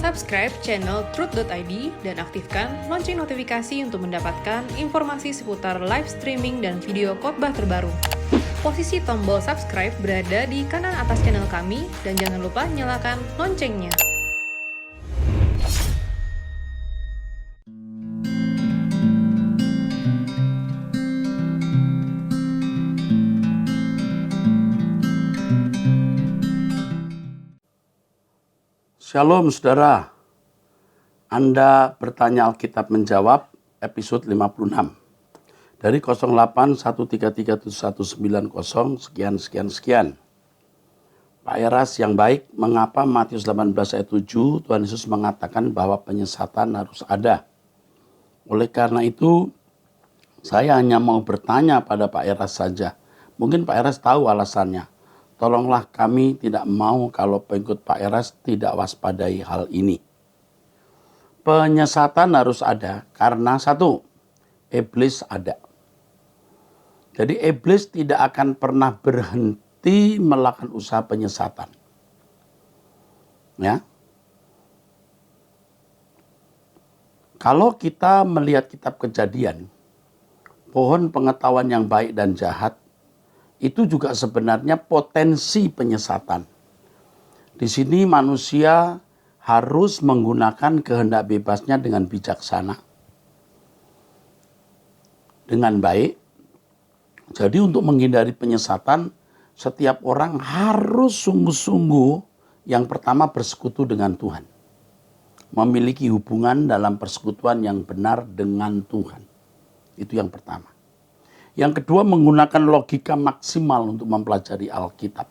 Subscribe channel Truth.id dan aktifkan lonceng notifikasi untuk mendapatkan informasi seputar live streaming dan video khotbah terbaru. Posisi tombol subscribe berada di kanan atas channel kami dan jangan lupa nyalakan loncengnya. Shalom saudara, Anda bertanya Alkitab menjawab episode 56 dari 08133719 sekian. Pak Eras yang baik, mengapa Matius 18 ayat 7 Tuhan Yesus mengatakan bahwa penyesatan harus ada? Oleh karena itu, saya hanya mau bertanya pada Pak Eras saja. Mungkin Pak Eras tahu alasannya. Tolonglah kami tidak mau kalau pengikut Pak Eras tidak waspadai hal ini. Penyesatan harus ada karena satu, iblis ada. Jadi iblis tidak akan pernah berhenti melakukan usaha penyesatan. Ya. Kalau kita melihat kitab Kejadian, pohon pengetahuan yang baik dan jahat, itu juga sebenarnya potensi penyesatan. Di sini manusia harus menggunakan kehendak bebasnya dengan bijaksana, dengan baik. Jadi untuk menghindari penyesatan, setiap orang harus sungguh-sungguh yang pertama bersekutu dengan Tuhan. Memiliki hubungan dalam persekutuan yang benar dengan Tuhan. Itu yang pertama. Yang kedua, menggunakan logika maksimal untuk mempelajari Alkitab.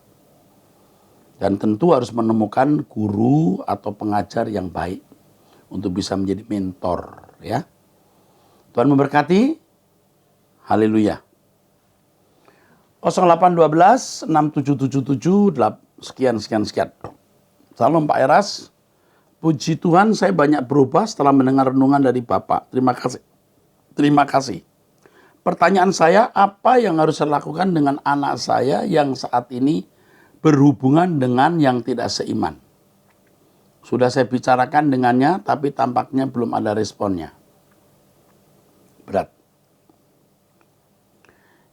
Dan tentu harus menemukan guru atau pengajar yang baik untuk bisa menjadi mentor. Ya, Tuhan memberkati. Haleluya. 0812 6777 sekian. Salam Pak Eras. Puji Tuhan, saya banyak berubah setelah mendengar renungan dari Bapak. Terima kasih. Pertanyaan saya, apa yang harus saya lakukan dengan anak saya yang saat ini berhubungan dengan yang tidak seiman? Sudah saya bicarakan dengannya, tapi tampaknya belum ada responnya. Berat.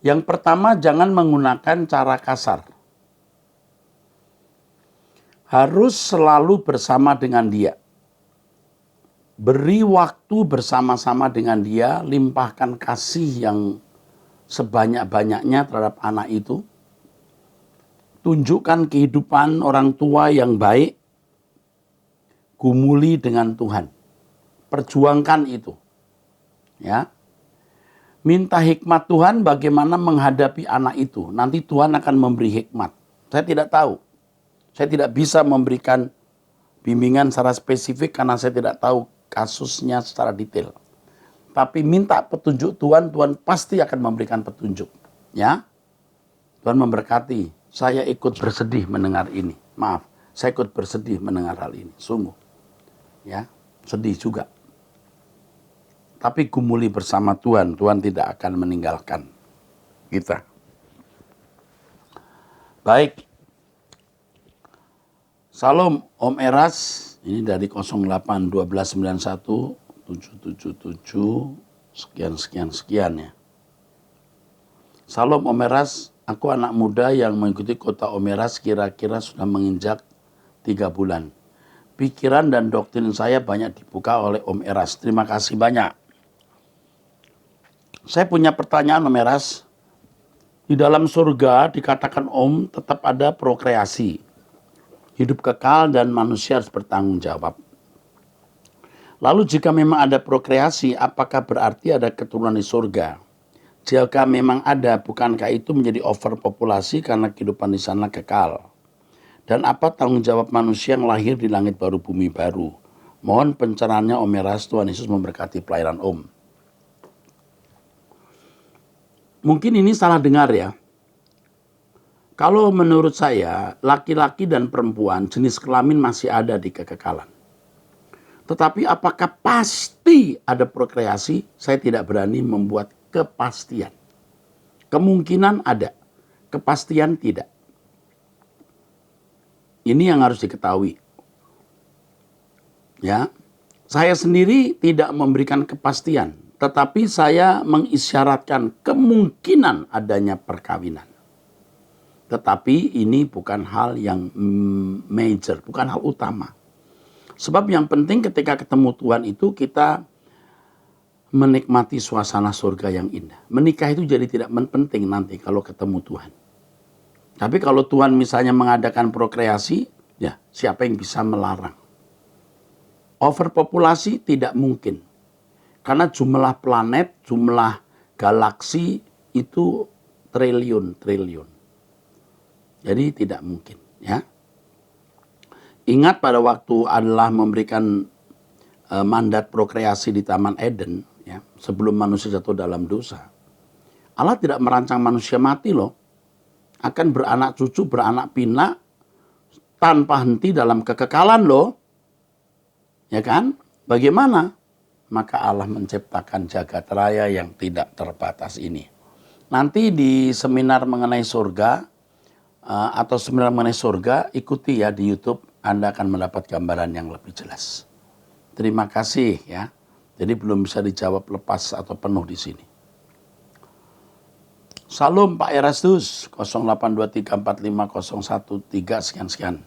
Yang pertama, jangan menggunakan cara kasar. Harus selalu bersama dengan dia. Beri waktu bersama-sama dengan dia, limpahkan kasih yang sebanyak-banyaknya terhadap anak itu. Tunjukkan kehidupan orang tua yang baik, gumuli dengan Tuhan. Perjuangkan itu. Ya. Minta hikmat Tuhan bagaimana menghadapi anak itu. Nanti Tuhan akan memberi hikmat. Saya tidak tahu. Saya tidak bisa memberikan bimbingan secara spesifik karena saya tidak tahu kasusnya secara detail. Tapi minta petunjuk Tuhan, Tuhan pasti akan memberikan petunjuk. Ya, Tuhan memberkati. Saya ikut bersedih mendengar ini. Maaf, saya ikut bersedih mendengar hal ini. Sungguh. Ya, sedih juga. Tapi gumuli bersama Tuhan, Tuhan tidak akan meninggalkan kita. Baik. Salam Om Eras. Ini dari 081291 sekian ya. Salam Om Eras, aku anak muda yang mengikuti kota Om Eras kira-kira sudah menginjak 3 bulan. Pikiran dan doktrin saya banyak dibuka oleh Om Eras. Terima kasih banyak. Saya punya pertanyaan Om Eras. Di dalam surga dikatakan Om tetap ada prokreasi. Hidup kekal dan manusia harus bertanggung jawab. Lalu jika memang ada prokreasi, apakah berarti ada keturunan di surga? Jika memang ada, bukankah itu menjadi overpopulasi karena kehidupan di sana kekal? Dan apa tanggung jawab manusia yang lahir di langit baru bumi baru? Mohon pencerahannya Om Eras, Tuhan Yesus memberkati pelayanan Om. Mungkin ini salah dengar ya. Kalau menurut saya, laki-laki dan perempuan jenis kelamin masih ada di kekekalan. Tetapi apakah pasti ada prokreasi? Saya tidak berani membuat kepastian. Kemungkinan ada, kepastian tidak. Ini yang harus diketahui. Ya, saya sendiri tidak memberikan kepastian, tetapi saya mengisyaratkan kemungkinan adanya perkawinan. Tetapi ini bukan hal yang major, bukan hal utama. Sebab yang penting ketika ketemu Tuhan itu kita menikmati suasana surga yang indah. Menikah itu jadi tidak penting nanti kalau ketemu Tuhan. Tapi kalau Tuhan misalnya mengadakan prokreasi, ya siapa yang bisa melarang? Overpopulasi tidak mungkin. Karena jumlah planet, jumlah galaksi itu triliun. Jadi tidak mungkin, ya. Ingat pada waktu Allah memberikan mandat prokreasi di Taman Eden, ya, sebelum manusia jatuh dalam dosa. Allah tidak merancang manusia mati loh. Akan beranak cucu, beranak pinak tanpa henti dalam kekekalan loh. Ya kan? Bagaimana? Maka Allah menciptakan jagat raya yang tidak terbatas ini. Nanti di seminar mengenai surga atau seminar mengenai surga, ikuti ya di YouTube, Anda akan mendapat gambaran yang lebih jelas. Terima kasih ya. Jadi belum bisa dijawab lepas atau penuh di sini. Salam Pak Erastus 0823450113 sekian.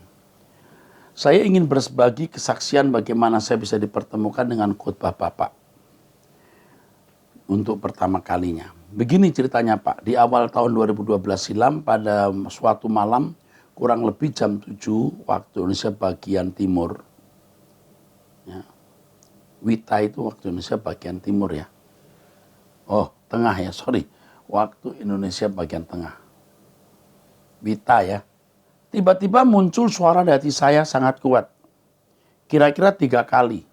Saya ingin berbagi kesaksian bagaimana saya bisa dipertemukan dengan khotbah Bapak untuk pertama kalinya. Begini ceritanya Pak, di awal tahun 2012 silam pada suatu malam kurang lebih jam 7 waktu Indonesia bagian timur. Ya. Wita itu waktu Indonesia bagian timur ya. Oh, tengah ya, sorry. Waktu Indonesia bagian tengah. Wita ya. Tiba-tiba muncul suara di hati saya sangat kuat. Kira-kira 3 kali.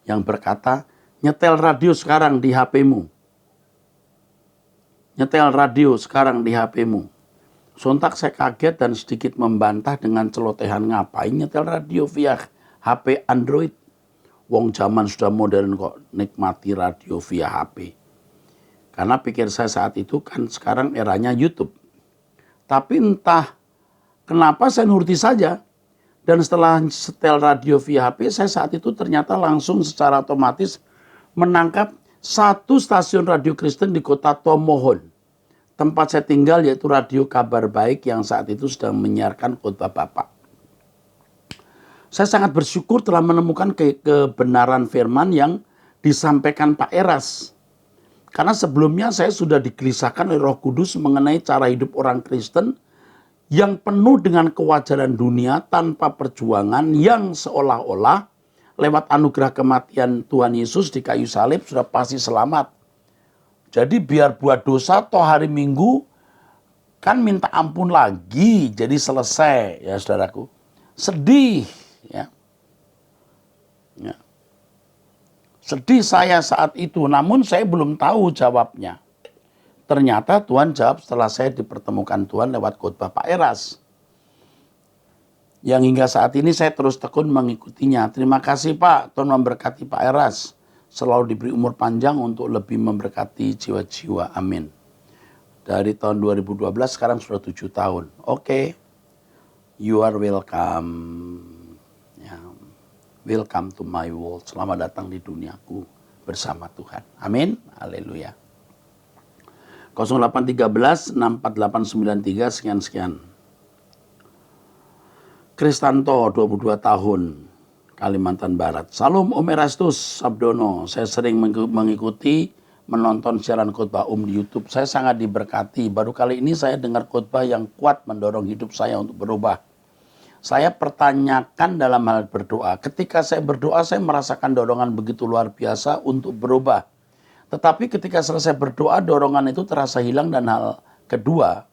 Yang berkata, nyetel radio sekarang di HP-mu. Nyetel radio sekarang di HP-mu. Sontak saya kaget dan sedikit membantah dengan celotehan, ngapain nyetel radio via HP Android. Wong zaman sudah modern kok nikmati radio via HP. Karena pikir saya saat itu kan sekarang eranya YouTube. Tapi entah kenapa saya nuruti saja. Dan setelah setel radio via HP, saya saat itu ternyata langsung secara otomatis menangkap satu stasiun radio Kristen di kota Tomohon. Tempat saya tinggal yaitu Radio Kabar Baik yang saat itu sedang menyiarkan khotbah Bapak. Saya sangat bersyukur telah menemukan kebenaran firman yang disampaikan Pak Eras. Karena sebelumnya saya sudah digelisahkan oleh Roh Kudus mengenai cara hidup orang Kristen yang penuh dengan kewajaran dunia tanpa perjuangan yang seolah-olah lewat anugerah kematian Tuhan Yesus di kayu salib sudah pasti selamat. Jadi biar buat dosa toh hari Minggu kan minta ampun lagi jadi selesai ya saudaraku. Sedih ya. Ya. Sedih saya saat itu, namun saya belum tahu jawabnya. Ternyata Tuhan jawab setelah saya dipertemukan Tuhan lewat khotbah Pak Eras. Yang hingga saat ini saya terus tekun mengikutinya. Terima kasih Pak, Tuhan memberkati Pak Eras. Selalu diberi umur panjang untuk lebih memberkati jiwa-jiwa. Amin. Dari tahun 2012 sekarang sudah 7 tahun. Oke. You are welcome. Ya. Welcome to my world. Selamat datang di duniaku bersama Tuhan. Amin. Haleluya. 0813 64893 sekian. Kristanto 22 tahun Kalimantan Barat. Salam Om Erastus Sabdono. Saya sering mengikuti menonton siaran khotbah di YouTube. Saya sangat diberkati. Baru kali ini saya dengar khotbah yang kuat mendorong hidup saya untuk berubah. Saya pertanyakan dalam hal berdoa. Ketika saya berdoa, saya merasakan dorongan begitu luar biasa untuk berubah. Tetapi ketika selesai berdoa, dorongan itu terasa hilang. Dan hal kedua,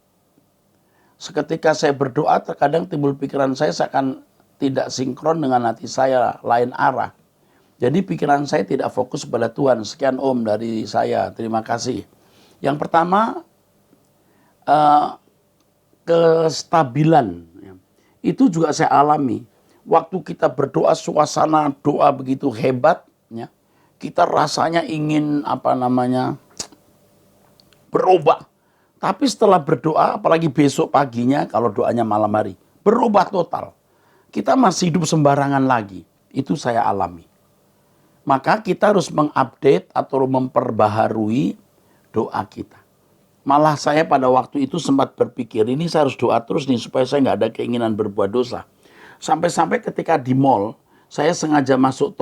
seketika saya berdoa, terkadang timbul pikiran saya seakan tidak sinkron dengan hati saya, lain arah. Jadi pikiran saya tidak fokus pada Tuhan. Sekian Om dari saya, terima kasih. Yang pertama, kestabilan. Itu juga saya alami. Waktu kita berdoa, suasana doa begitu hebat, ya, kita rasanya ingin berubah. Tapi setelah berdoa, apalagi besok paginya, kalau doanya malam hari, berubah total. Kita masih hidup sembarangan lagi. Itu saya alami. Maka kita harus mengupdate atau memperbaharui doa kita. Malah saya pada waktu itu sempat berpikir, ini saya harus doa terus nih supaya saya nggak ada keinginan berbuat dosa. Sampai-sampai ketika di mall, saya sengaja masuk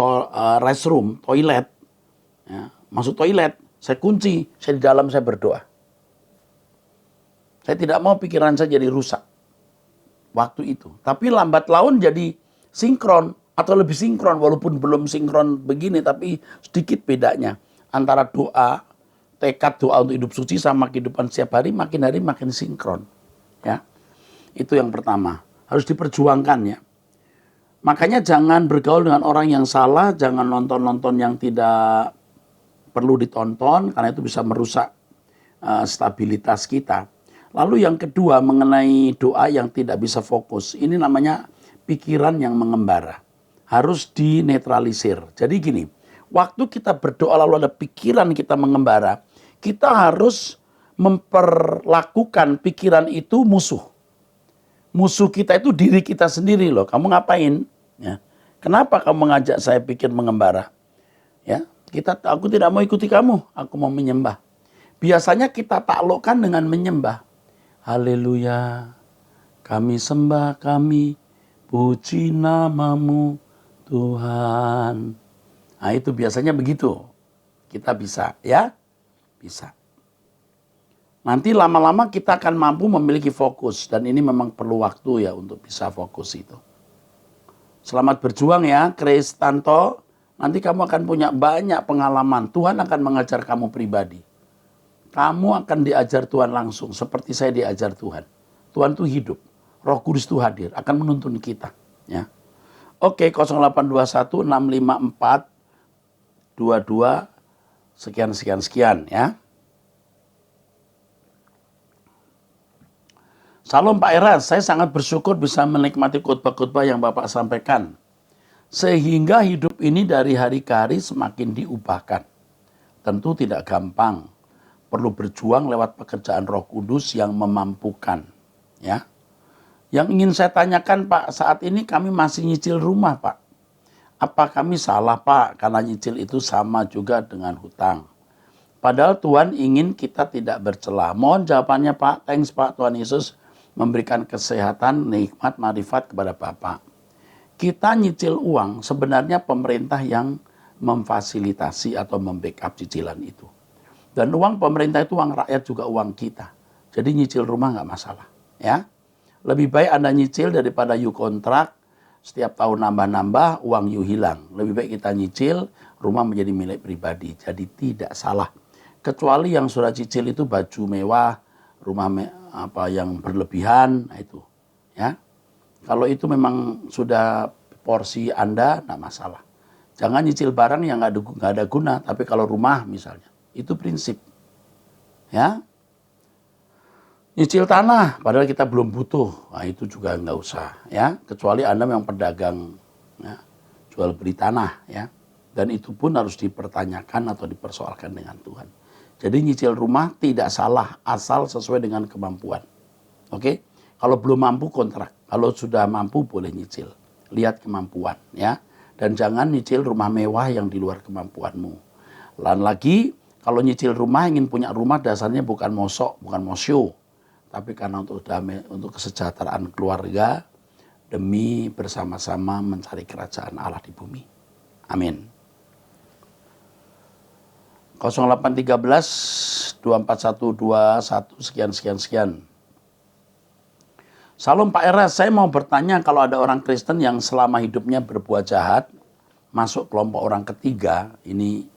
restroom, toilet. Ya, masuk toilet, saya kunci, saya di dalam saya berdoa. Saya tidak mau pikiran saya jadi rusak waktu itu. Tapi lambat laun jadi sinkron atau lebih sinkron, walaupun belum sinkron begini, tapi sedikit bedanya antara doa, tekad doa untuk hidup suci sama kehidupan setiap hari makin sinkron. Ya, itu yang pertama, harus diperjuangkan ya. Makanya jangan bergaul dengan orang yang salah, jangan nonton-nonton yang tidak perlu ditonton, karena itu bisa merusak stabilitas kita. Lalu yang kedua mengenai doa yang tidak bisa fokus. Ini namanya pikiran yang mengembara. Harus dinetralisir. Jadi gini, waktu kita berdoa lalu ada pikiran kita mengembara, kita harus memperlakukan pikiran itu musuh. Musuh kita itu diri kita sendiri loh. Kamu ngapain? Ya. Kenapa kamu mengajak saya pikir mengembara? Ya, aku tidak mau ikuti kamu, aku mau menyembah. Biasanya kita taklukkan dengan menyembah. Haleluya, kami sembah, kami puji namamu Tuhan. Nah itu biasanya begitu. Kita bisa ya, bisa. Nanti lama-lama kita akan mampu memiliki fokus. Dan ini memang perlu waktu ya untuk bisa fokus itu. Selamat berjuang ya, Kristanto. Nanti kamu akan punya banyak pengalaman. Tuhan akan mengajar kamu pribadi. Kamu akan diajar Tuhan langsung, seperti saya diajar Tuhan. Tuhan itu hidup. Roh Kudus itu hadir, akan menuntun kita. Ya. Oke, 0821 654 22 sekian ya. Salam Pak Eras, saya sangat bersyukur bisa menikmati khotbah-khotbah yang Bapak sampaikan. Sehingga hidup ini dari hari ke hari semakin diubahkan. Tentu tidak gampang. Perlu berjuang lewat pekerjaan Roh Kudus yang memampukan. Ya. Yang ingin saya tanyakan Pak, saat ini kami masih nyicil rumah Pak. Apa kami salah Pak? Karena nyicil itu sama juga dengan hutang. Padahal Tuhan ingin kita tidak bercela. Mohon jawabannya Pak. Thanks Pak, Tuhan Yesus memberikan kesehatan, nikmat, marifat kepada Bapak. Kita nyicil uang, sebenarnya pemerintah yang memfasilitasi atau membackup cicilan itu. Dan uang pemerintah itu uang rakyat juga uang kita. Jadi nyicil rumah nggak masalah. Ya, lebih baik Anda nyicil daripada you kontrak, setiap tahun nambah-nambah, uang you hilang. Lebih baik kita nyicil, rumah menjadi milik pribadi. Jadi tidak salah. Kecuali yang sudah cicil itu baju mewah, rumah yang berlebihan, nah itu. Ya, kalau itu memang sudah porsi Anda, nggak masalah. Jangan nyicil barang yang nggak ada guna. Tapi kalau rumah misalnya, itu prinsip. Ya, nyicil tanah, padahal kita belum butuh, nah itu juga nggak usah. Ya, kecuali Anda memang pedagang, ya, jual beli tanah, ya, dan itu pun harus dipertanyakan atau dipersoalkan dengan Tuhan. Jadi nyicil rumah tidak salah, asal sesuai dengan kemampuan. Oke, kalau belum mampu kontrak, kalau sudah mampu boleh nyicil. Lihat kemampuan, ya, dan jangan nyicil rumah mewah yang di luar kemampuanmu. Lain lagi, kalau nyicil rumah, ingin punya rumah dasarnya bukan mosok, bukan mosyo, tapi karena untuk damai, untuk kesejahteraan keluarga, demi bersama-sama mencari kerajaan Allah di bumi. Amin. 0813 24121 sekian. Salam Pak Eras, saya mau bertanya kalau ada orang Kristen yang selama hidupnya berbuat jahat, masuk kelompok orang ketiga, ini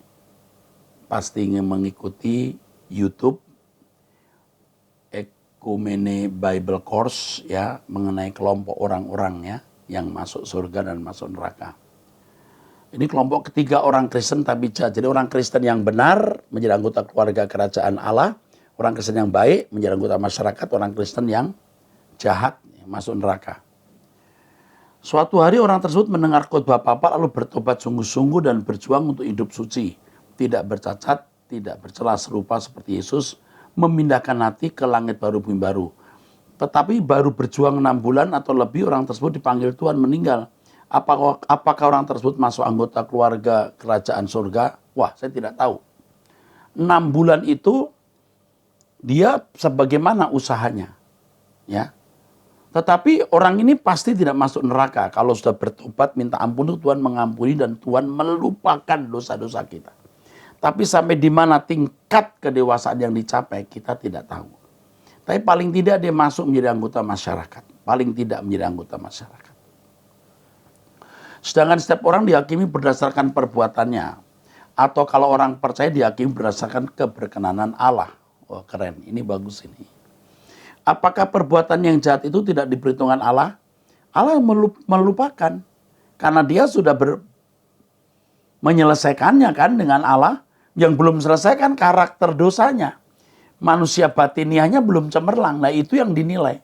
pasti ingin mengikuti YouTube Ekumene Bible Course ya, mengenai kelompok orang-orang ya yang masuk surga dan masuk neraka. Ini kelompok ketiga orang Kristen tapi jahat. Jadi orang Kristen yang benar menjadi anggota keluarga kerajaan Allah, orang Kristen yang baik menjadi anggota masyarakat, orang Kristen yang jahat masuk neraka. Suatu hari orang tersebut mendengar khotbah Bapak lalu bertobat sungguh-sungguh dan berjuang untuk hidup suci. Tidak bercacat, tidak bercela, serupa seperti Yesus memindahkan hati ke langit baru bumi baru. Tetapi baru berjuang 6 bulan atau lebih orang tersebut dipanggil Tuhan meninggal. Apakah orang tersebut masuk anggota keluarga kerajaan surga? Wah, saya tidak tahu. 6 bulan itu dia sebagaimana usahanya. Ya. Tetapi orang ini pasti tidak masuk neraka. Kalau sudah bertobat, minta ampun, Tuhan mengampuni dan Tuhan melupakan dosa-dosa kita. Tapi sampai di mana tingkat kedewasaan yang dicapai, kita tidak tahu. Tapi paling tidak dia masuk menjadi anggota masyarakat. Paling tidak menjadi anggota masyarakat. Sedangkan setiap orang dihakimi berdasarkan perbuatannya. Atau kalau orang percaya dihakimi berdasarkan keberkenanan Allah. Wah, keren, ini bagus ini. Apakah perbuatan yang jahat itu tidak diperhitungkan Allah? Allah melupakan. Karena dia sudah menyelesaikannya kan dengan Allah. Yang belum selesaikan karakter dosanya. Manusia batiniahnya belum cemerlang. Nah itu yang dinilai.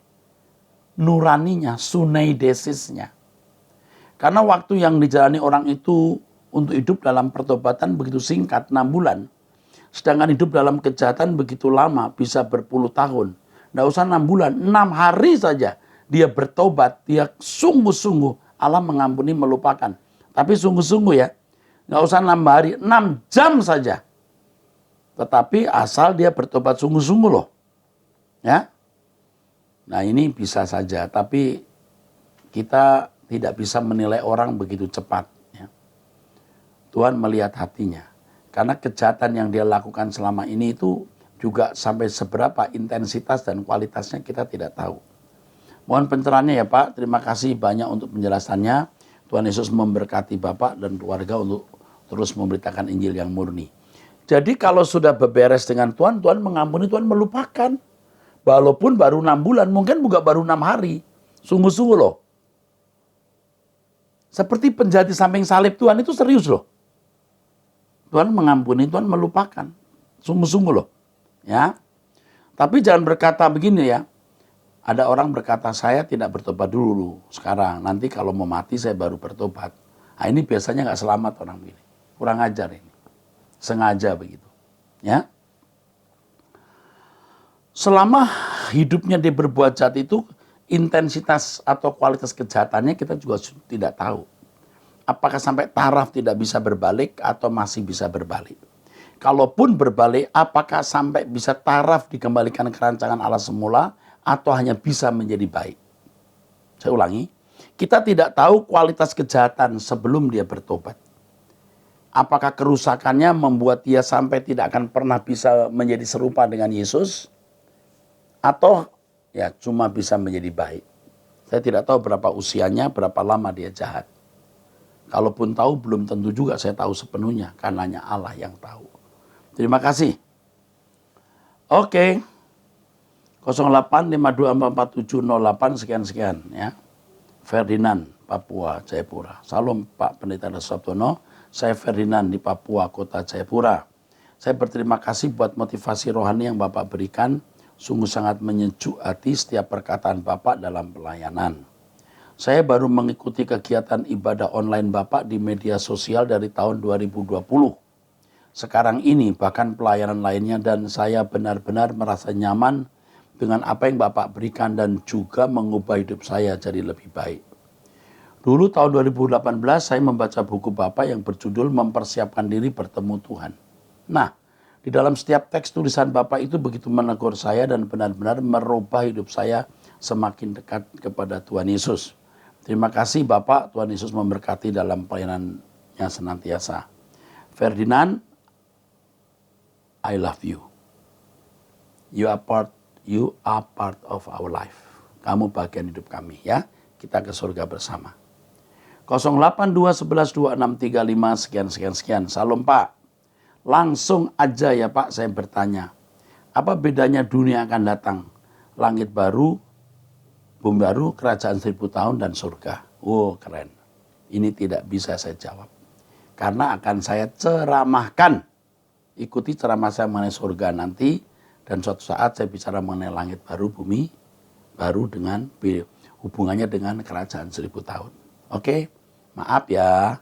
Nuraninya, suneidesisnya. Karena waktu yang dijalani orang itu untuk hidup dalam pertobatan begitu singkat, 6 bulan. Sedangkan hidup dalam kejahatan begitu lama, bisa berpuluh tahun. Nggak usah 6 bulan, 6 hari saja dia bertobat, dia sungguh-sungguh Allah mengampuni, melupakan. Tapi sungguh-sungguh ya, nggak usah 6 hari, 6 jam saja. Tetapi asal dia bertobat sungguh-sungguh loh. Ya. Nah ini bisa saja, tapi kita tidak bisa menilai orang begitu cepat. Ya. Tuhan melihat hatinya. Karena kejahatan yang dia lakukan selama ini itu juga sampai seberapa intensitas dan kualitasnya kita tidak tahu. Mohon pencerahannya ya Pak, terima kasih banyak untuk penjelasannya. Tuhan Yesus memberkati Bapak dan keluarga untuk terus memberitakan Injil yang murni. Jadi kalau sudah beberes dengan Tuhan, Tuhan mengampuni, Tuhan melupakan. Walaupun baru 6 bulan, mungkin juga baru 6 hari. Sungguh-sungguh loh. Seperti penjahat di samping salib Tuhan itu serius loh. Tuhan mengampuni, Tuhan melupakan. Sungguh-sungguh loh. Ya. Tapi jangan berkata begini ya. Ada orang berkata, saya tidak bertobat dulu sekarang. Nanti kalau mau mati saya baru bertobat. Nah ini biasanya nggak selamat orang begini. Kurang ajar ini. Sengaja begitu. Ya. Selama hidupnya dia berbuat jahat itu, intensitas atau kualitas kejahatannya kita juga tidak tahu. Apakah sampai taraf tidak bisa berbalik atau masih bisa berbalik. Kalaupun berbalik, apakah sampai bisa taraf dikembalikan ke rancangan Allah semula atau hanya bisa menjadi baik. Saya ulangi, kita tidak tahu kualitas kejahatan sebelum dia bertobat. Apakah kerusakannya membuat dia sampai tidak akan pernah bisa menjadi serupa dengan Yesus? Atau ya cuma bisa menjadi baik. Saya tidak tahu berapa usianya, berapa lama dia jahat. Kalaupun tahu belum tentu juga saya tahu sepenuhnya. Karena hanya Allah yang tahu. Terima kasih. Oke. 0852444708 sekian-sekian ya. Ferdinand, Papua, Jayapura. Salam Pak Pendeta Sabtono. Saya Ferdinand di Papua, Kota Jayapura. Saya berterima kasih buat motivasi rohani yang Bapak berikan. Sungguh sangat menyejuk hati setiap perkataan Bapak dalam pelayanan. Saya baru mengikuti kegiatan ibadah online Bapak di media sosial dari tahun 2020. Sekarang ini bahkan pelayanan lainnya dan saya benar-benar merasa nyaman dengan apa yang Bapak berikan dan juga mengubah hidup saya jadi lebih baik. Dulu tahun 2018 saya membaca buku Bapak yang berjudul Mempersiapkan Diri Bertemu Tuhan. Nah, di dalam setiap teks tulisan Bapak itu begitu menegur saya dan benar-benar merubah hidup saya semakin dekat kepada Tuhan Yesus. Terima kasih Bapak, Tuhan Yesus memberkati dalam pelayanannya senantiasa. Ferdinand, I love you. You are part of our life. Kamu bagian hidup kami ya. Kita ke surga bersama. 0821122635 sekian. Salam Pak. Langsung aja ya Pak saya bertanya. Apa bedanya dunia akan datang? Langit baru, bumi baru, kerajaan 1000 tahun dan surga. Oh keren. Ini tidak bisa saya jawab. Karena akan saya ceramahkan. Ikuti ceramah saya mengenai surga nanti. Dan suatu saat saya bicara mengenai langit baru, bumi baru dengan hubungannya dengan kerajaan 1000 tahun. Oke, maaf ya.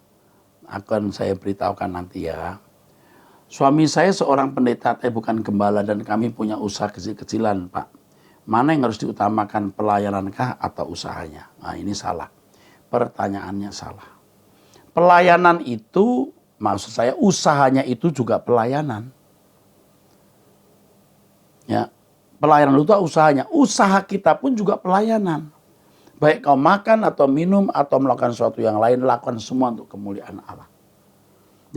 Akan saya beritahukan nanti ya. Suami saya seorang pendeta, tapi bukan gembala dan kami punya usaha kecil-kecilan, Pak. Mana yang harus diutamakan, pelayanankah atau usahanya? Nah, ini salah. pertanyaannya salah. Pelayanan itu, maksud saya usahanya itu juga pelayanan. Ya, pelayanan itu usahanya. Usaha kita pun juga pelayanan. Baik kau makan atau minum atau melakukan sesuatu yang lain, lakukan semua untuk kemuliaan Allah.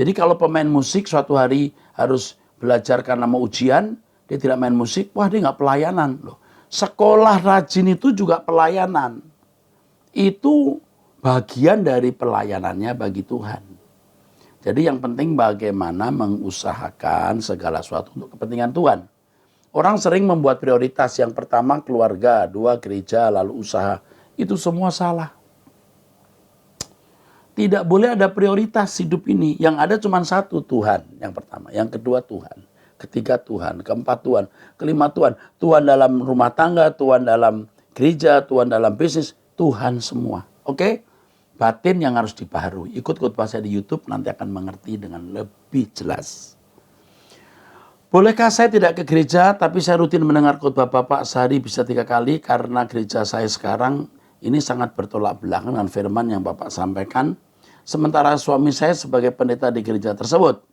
Jadi kalau pemain musik suatu hari harus belajar karena mau ujian, dia tidak main musik, wah dia nggak pelayanan loh. Sekolah rajin itu juga pelayanan. Itu bagian dari pelayanannya bagi Tuhan. Jadi yang penting bagaimana mengusahakan segala sesuatu untuk kepentingan Tuhan. Orang sering membuat prioritas, yang pertama keluarga, dua gereja, lalu usaha. Itu semua salah. Tidak boleh ada prioritas hidup ini. Yang ada cuma satu, Tuhan yang pertama. Yang kedua Tuhan. Ketiga Tuhan. Keempat Tuhan. Kelima Tuhan. Tuhan dalam rumah tangga, Tuhan dalam gereja, Tuhan dalam bisnis. Tuhan semua. Oke? Batin yang harus dibaharui. Ikut khotbah saya di YouTube, nanti akan mengerti dengan lebih jelas. Bolehkah saya tidak ke gereja, tapi saya rutin mendengar khotbah Bapak sehari bisa 3 kali, karena gereja saya sekarang ini sangat bertolak belakang dengan firman yang Bapak sampaikan. Sementara suami saya sebagai pendeta di gereja tersebut.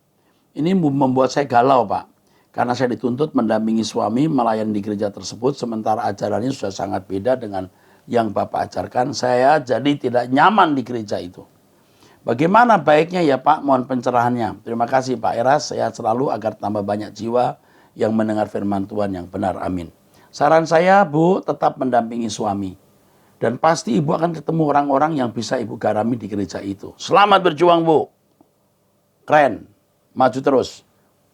Ini membuat saya galau, Pak. Karena saya dituntut mendampingi suami melayani di gereja tersebut, sementara ajarannya sudah sangat beda dengan yang Bapak ajarkan. Saya jadi tidak nyaman di gereja itu. Bagaimana baiknya ya Pak? Mohon pencerahannya. Terima kasih Pak Eras, sehat selalu agar tambah banyak jiwa yang mendengar firman Tuhan yang benar. Amin. Saran saya, Bu, tetap mendampingi suami. Dan pasti Ibu akan ketemu orang-orang yang bisa Ibu garami di gereja itu. Selamat berjuang, Bu. Keren. Maju terus.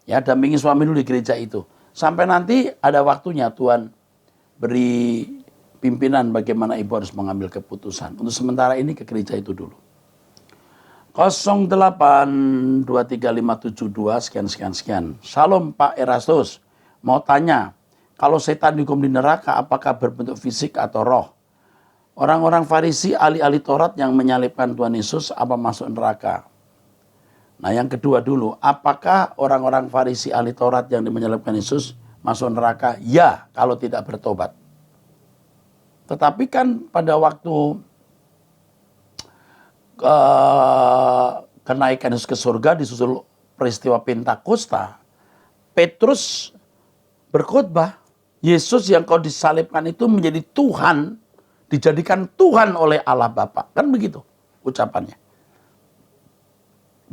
Ya, dampingi suami dulu di gereja itu. Sampai nanti ada waktunya Tuhan beri pimpinan bagaimana Ibu harus mengambil keputusan. Untuk sementara ini ke gereja itu dulu. 0823572 sekian. Shalom Pak Erastus. Mau tanya, kalau setan dihukum di neraka apakah berbentuk fisik atau roh? Orang-orang Farisi ahli-ahli Taurat yang menyalibkan Tuhan Yesus apa masuk neraka? Nah yang kedua dulu, apakah orang-orang Farisi ahli Taurat yang menyalibkan Yesus masuk neraka? Ya, kalau tidak bertobat. Tetapi kan pada waktu kenaikan Yesus ke surga disusul peristiwa Pentakosta, Petrus berkhotbah, Yesus yang kau disalibkan itu menjadi Tuhan, dijadikan Tuhan oleh Allah Bapa. Kan begitu ucapannya.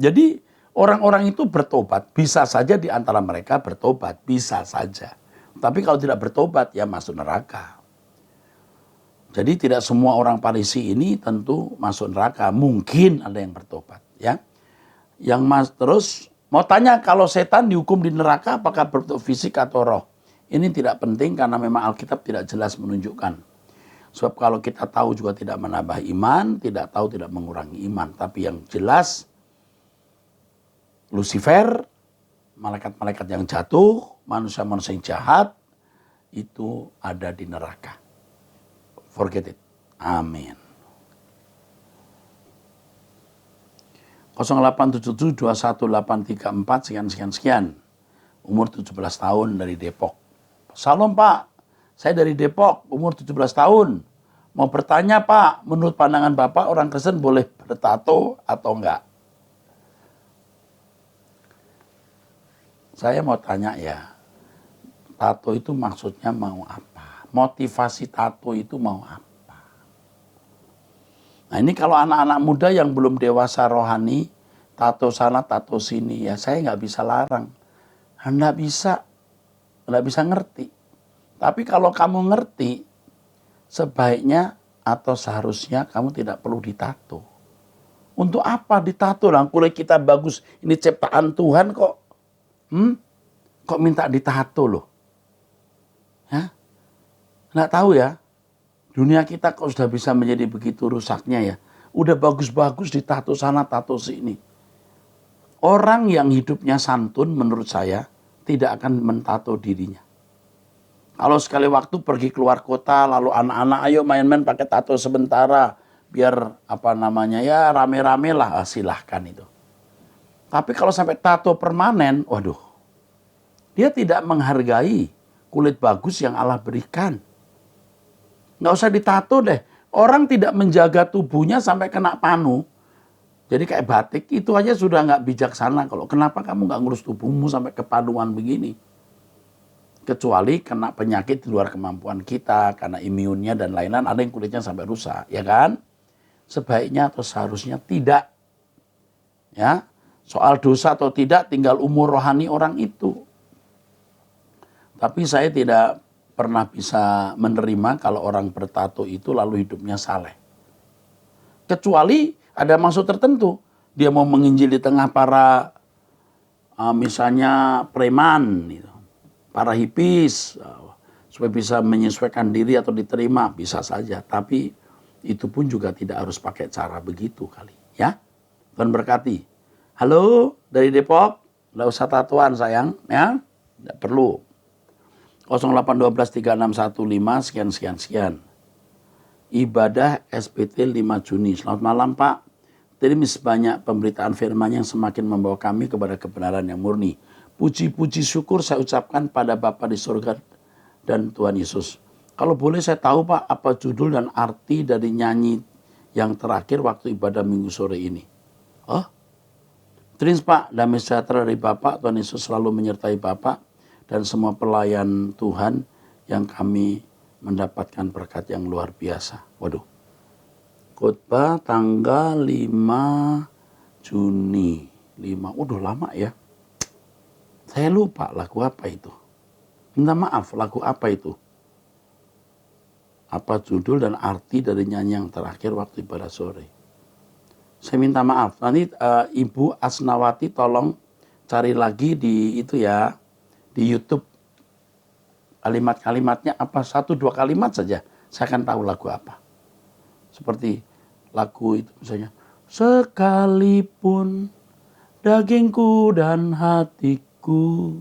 Jadi orang-orang itu bertobat, bisa saja di antara mereka bertobat, bisa saja. Tapi kalau tidak bertobat ya masuk neraka. Jadi tidak semua orang Farisi ini tentu masuk neraka, mungkin ada yang bertobat, ya. Terus mau tanya, kalau setan dihukum di neraka apakah berbentuk fisik atau roh? Ini tidak penting karena memang Alkitab tidak jelas menunjukkan. Sebab kalau kita tahu juga tidak menambah iman, tidak tahu tidak mengurangi iman. Tapi yang jelas Lucifer, malaikat-malaikat yang jatuh, manusia-manusia yang jahat itu ada di neraka. Forget it. Amin. 0877218344 sekian. Umur 17 tahun dari Depok. Salam Pak, saya dari Depok, umur 17 tahun. Mau bertanya Pak, menurut pandangan Bapak orang Kristen boleh bertato atau enggak? Saya mau tanya ya, tato itu maksudnya mau apa? Motivasi tato itu mau apa? Nah ini kalau anak-anak muda yang belum dewasa rohani, tato sana, tato sini, ya saya nggak bisa larang. Nggak bisa ngerti. Tapi kalau kamu ngerti, sebaiknya atau seharusnya kamu tidak perlu ditato. Untuk apa ditato? Lah kulit kita bagus, ini ciptaan Tuhan kok. Kok minta ditato loh? Ya? Nggak tahu ya, dunia kita kok sudah bisa menjadi begitu rusaknya ya. Udah bagus-bagus ditato sana, tato sini. Orang yang hidupnya santun menurut saya tidak akan mentato dirinya. Kalau sekali waktu pergi keluar kota, lalu anak-anak ayo main-main pakai tato sementara, biar ya rame-rame lah, silahkan itu. Tapi kalau sampai tato permanen, waduh, dia tidak menghargai kulit bagus yang Allah berikan. Nggak usah ditato deh. Orang tidak menjaga tubuhnya sampai kena panu. Jadi kayak batik, itu aja sudah nggak bijaksana. Kalau kenapa kamu nggak ngurus tubuhmu sampai kepanuan begini? Kecuali kena penyakit di luar kemampuan kita, karena imunnya dan lain-lain, ada yang kulitnya sampai rusak, ya kan? Sebaiknya atau seharusnya tidak. Ya, soal dosa atau tidak tinggal umur rohani orang itu. Tapi saya tidak pernah bisa menerima kalau orang bertato itu lalu hidupnya saleh. Kecuali ada maksud tertentu. Dia mau menginjil di tengah para misalnya preman, gitu, para hipis, supaya bisa menyesuaikan diri atau diterima, bisa saja. Tapi itu pun juga tidak harus pakai cara begitu kali. Ya, Tuhan berkati. Halo, dari Depok. Nggak usah tatoan sayang, ya. Nggak perlu. 08123615 sekian. Ibadah SPT 5 Juni. Selamat malam Pak. Terima banyak pemberitaan firman yang semakin membawa kami kepada kebenaran yang murni. Puji-puji syukur saya ucapkan pada Bapa di surga dan Tuhan Yesus. Kalau boleh saya tahu Pak, apa judul dan arti dari nyanyi yang terakhir waktu ibadah minggu sore ini? Oh, terima Pak, damai sejahtera dari Bapak, Tuhan Yesus selalu menyertai Bapak dan semua pelayan Tuhan yang kami mendapatkan berkat yang luar biasa. Waduh. Khotbah tanggal 5 Juni. 5, udah lama ya. Saya lupa lagu apa itu. Minta maaf, lagu apa itu. Apa judul dan arti dari nyanyi yang terakhir waktu ibadah sore. Saya minta maaf. Nanti Ibu Asnawati tolong cari lagi di itu ya. Di YouTube kalimat-kalimatnya apa, 1-2 kalimat saja saya akan tahu lagu apa. Seperti lagu itu misalnya, sekalipun dagingku dan hatiku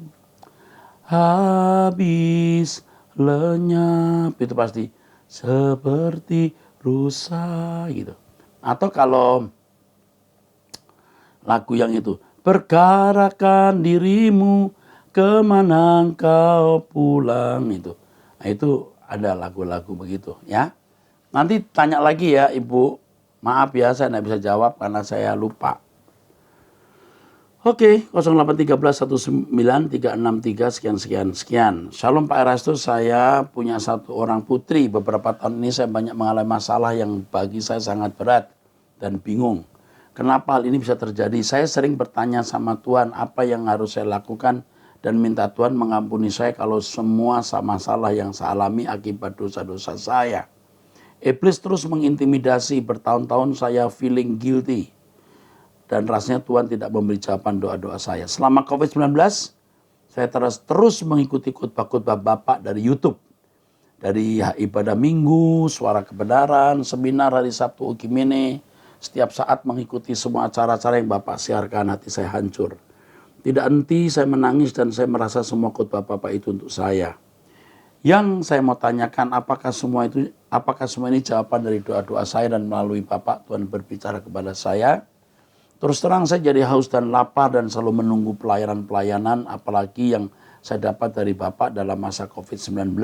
habis lenyap, itu pasti seperti rusa gitu. Atau kalau lagu yang itu, perkarakan dirimu kemana engkau pulang, itu. Nah, itu ada lagu-lagu begitu ya. Nanti tanya lagi ya Ibu. Maaf ya saya tidak bisa jawab karena saya lupa. Oke, 0813193663 sekian. Shalom Pak Erastus, saya punya 1 orang putri. Beberapa tahun ini saya banyak mengalami masalah yang bagi saya sangat berat dan bingung. Kenapa hal ini bisa terjadi? Saya sering bertanya sama Tuhan apa yang harus saya lakukan dan minta Tuhan mengampuni saya kalau semua masalah yang saya alami akibat dosa-dosa saya. Iblis terus mengintimidasi, bertahun-tahun saya feeling guilty. Dan rasanya Tuhan tidak memberi jawaban doa-doa saya. Selama COVID-19, saya terus mengikuti khotbah-khotbah Bapak dari YouTube. Dari ibadah minggu, suara kebenaran, seminar hari Sabtu Ukimene. Setiap saat mengikuti semua acara-acara yang Bapak siarkan, hati saya hancur. Tidak henti saya menangis dan saya merasa semua khotbah Bapak itu untuk saya. Yang saya mau tanyakan, apakah semua ini jawaban dari doa-doa saya dan melalui Bapak Tuhan berbicara kepada saya? Terus terang saya jadi haus dan lapar dan selalu menunggu pelayanan-pelayanan apalagi yang saya dapat dari Bapak dalam masa COVID-19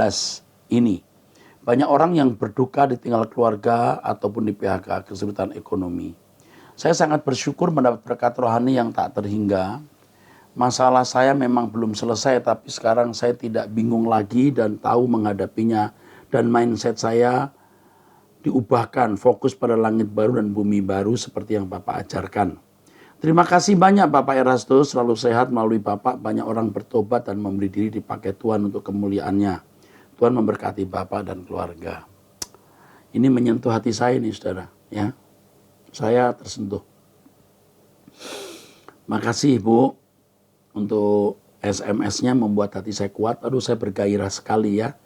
ini. Banyak orang yang berduka ditinggal keluarga ataupun di PHK, kesulitan ekonomi. Saya sangat bersyukur mendapat berkat rohani yang tak terhingga. Masalah saya memang belum selesai, tapi sekarang saya tidak bingung lagi dan tahu menghadapinya. Dan mindset saya diubahkan, fokus pada langit baru dan bumi baru seperti yang Bapak ajarkan. Terima kasih banyak Bapak Erastus, selalu sehat melalui Bapak. Banyak orang bertobat dan memberi diri dipakai Tuhan untuk kemuliaannya. Tuhan memberkati Bapak dan keluarga. Ini menyentuh hati saya nih saudara. Ya, saya tersentuh. Makasih Ibu. Untuk SMS-nya membuat hati saya kuat. Aduh, saya bergairah sekali ya.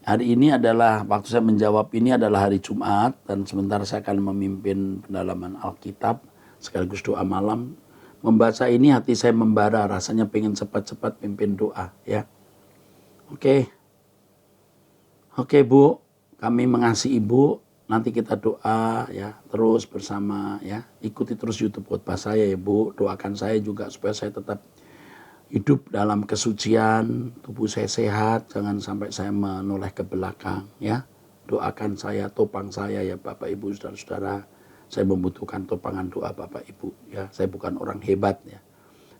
Hari ini adalah, waktu saya menjawab ini adalah hari Jumat. Dan sebentar saya akan memimpin pendalaman Alkitab sekaligus doa malam. Membaca ini hati saya membara. Rasanya pengen cepat-cepat pimpin doa ya. Oke Bu, kami mengasihi Ibu. Nanti kita doa ya terus bersama ya. Ikuti terus YouTube khotbah saya ya Bu. Doakan saya juga supaya saya tetap hidup dalam kesucian, tubuh saya sehat, jangan sampai saya menoleh ke belakang ya. doakan saya, topang saya ya Bapak Ibu saudara-saudara. Saya membutuhkan topangan doa Bapak Ibu ya. Saya bukan orang hebat ya.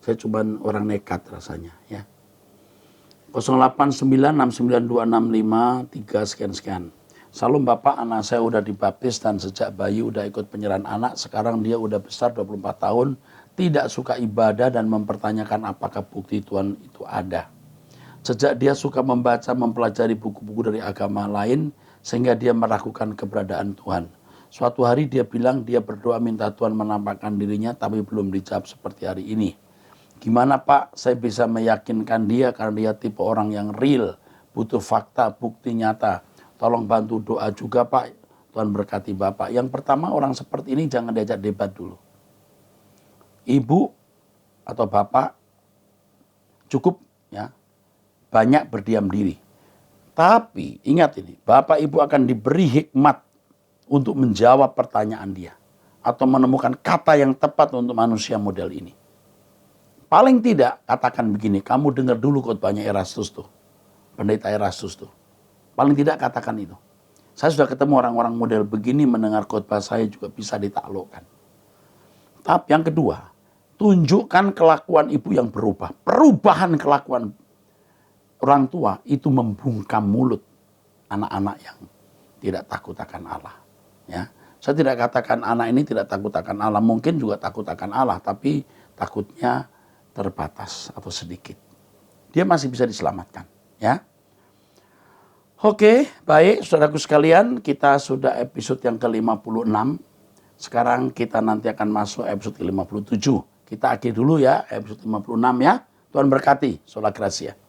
Saya cuma orang nekat rasanya ya. 08969265 sekian. Salam Bapak, anak saya udah dibaptis dan sejak bayi udah ikut penyerahan anak. Sekarang dia udah besar 24 tahun, tidak suka ibadah dan mempertanyakan apakah bukti Tuhan itu ada. Sejak dia suka membaca, mempelajari buku-buku dari agama lain, sehingga dia meragukan keberadaan Tuhan. Suatu hari dia bilang dia berdoa minta Tuhan menampakkan dirinya, tapi belum dijawab seperti hari ini. Gimana Pak, saya bisa meyakinkan dia karena dia tipe orang yang real, butuh fakta, bukti nyata. Tolong bantu doa juga Pak, Tuhan berkati Bapak. Yang pertama orang seperti ini jangan diajak debat dulu. Ibu atau Bapak cukup ya, banyak berdiam diri. Tapi ingat ini, Bapak Ibu akan diberi hikmat untuk menjawab pertanyaan dia. Atau menemukan kata yang tepat untuk manusia model ini. Paling tidak katakan begini, kamu dengar dulu khotbahnya Erastus tuh. Pendeta Erastus tuh. Paling tidak katakan itu. Saya sudah ketemu orang-orang model begini mendengar khotbah saya juga bisa ditaklukkan. Tapi yang kedua, tunjukkan kelakuan ibu yang berubah. Perubahan kelakuan orang tua itu membungkam mulut anak-anak yang tidak takut akan Allah. Ya, saya tidak katakan anak ini tidak takut akan Allah. Mungkin juga takut akan Allah, tapi takutnya terbatas atau sedikit. Dia masih bisa diselamatkan. Ya. Oke, baik saudaraku sekalian, kita sudah episode yang ke-56. Sekarang kita nanti akan masuk episode ke-57. Kita akhiri dulu ya, episode 56 ya. Tuhan berkati, sola gracia.